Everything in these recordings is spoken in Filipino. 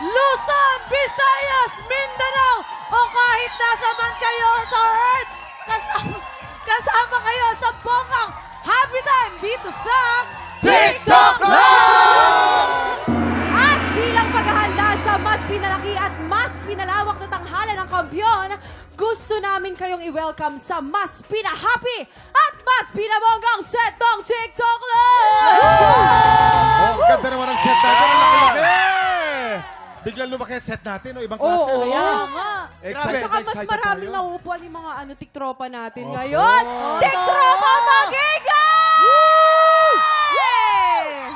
Luzon, Visayas, Mindanao, o kahit nasa man kayo sa Earth, kasama kayo sa bonggang Happy Time dito sa TikTok Live! At bilang paghahanda sa mas pinalaki at mas pinalawak na tanghalan ng kampyon, gusto namin kayong i-welcome sa mas pinahappy at mas pinabonggang set ng TikTok Live! Oh, ganda naman ang set natin. Ang laki-laki! Biglang lumaki ang set natin. O, ibang klase na yan. Oo nga. Excited, At saka mas excited maraming tayo. nauupuan yung mga tiktropa natin Opo. ngayon. Tiktropa Magigay!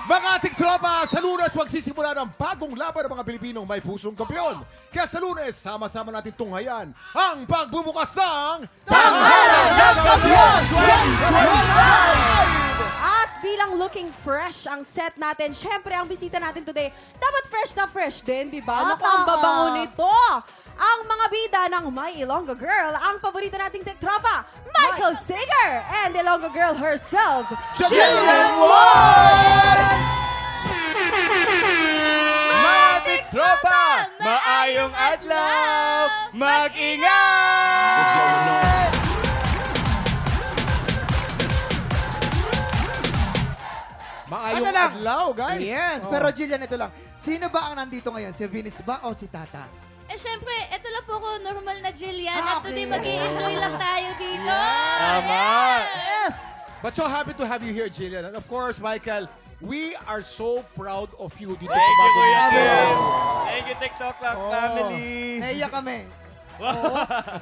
Mga tiktropa, sa Lunes magsisimula ng bagong laban ng mga Pilipinong may pusong kampiyon. Kaya sa Lunes, sama-sama natin tunghayan ang pagbubukas ng Tanghalan ng Kampiyon 2025! At bilang looking fresh ang set natin, syempre ang bisita natin today, dapat fresh na fresh din, di ba? Naku, ang babango nito! Ang mga bida ng My Ilonggo Girl, ang paborito nating tiktropa, Michael Sager, and Ilonggo Girl herself, Jillian Ward! Mga tiktropa, maayong adlaw, mag-ingat! Maayong Ano lang? adlaw, guys. Yes, Oh. pero Jillian, ito lang. Sino ba ang nandito ngayon? Si Venus ba o si Tata? Eh, syempre, ito lang po ko, normal na Jillian. At Okay. today, mag-i-enjoy lang tayo dito. Tama. Yes! But so happy to have you here, Jillian. And of course, Michael, we are so proud of you dito Thank you, Bagong Kuya Luzon. Jen. Thank you, TikTok Lang Oh. family. Naiyak kami.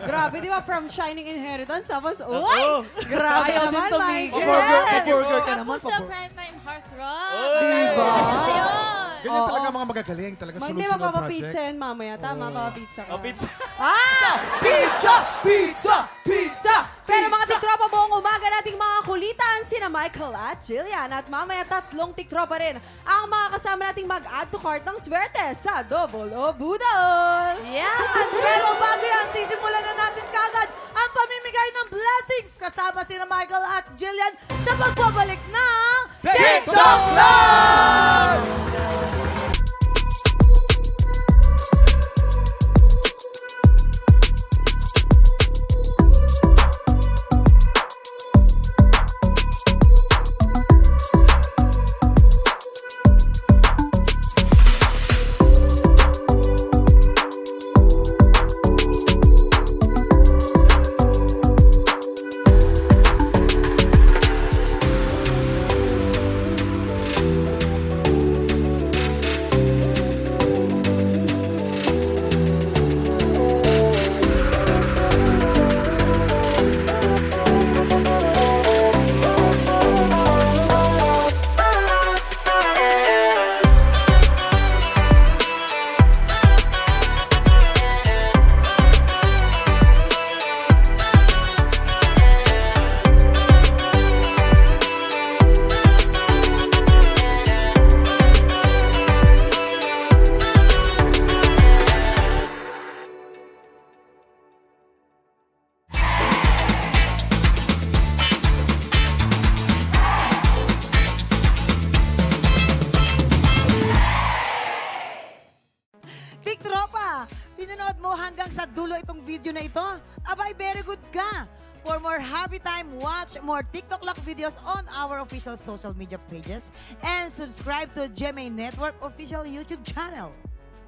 grabe, di ba? From Shining Inheritance, tapos, Oo. uy! Grabe Ayaw din naman, tumigil. Michael. Pa-burger ka Ako naman. sa Primetime Heartthrob. Oh. Diba? Ayun. Ganyan Oo. talaga mga magagaling. Talaga Hindi sunod-sunod magpapapizza project. yan mamaya. Tama, papapizza ka. Oh, pizza. Ah! Pizza! Pizza! Pizza! Pero mga tiktropa, buong umaga nating mga kulitan, sina Michael at Jillian. At mamaya tatlong tiktropa rin ang mga kasama nating mag-add to cart ng swerte sa Double o Budol. Yan! Pero bago yan, sisimulan na natin kagad ang pamimigay ng blessings kasama sina Michael at Jillian sa pagbabalik ng TikTok Live! Tiktropa, pinanood mo hanggang sa dulo itong video na ito? Abay, very good ka! For more happy time, watch more TikTok Lock videos on our official social media pages and subscribe to GMA Network official YouTube channel.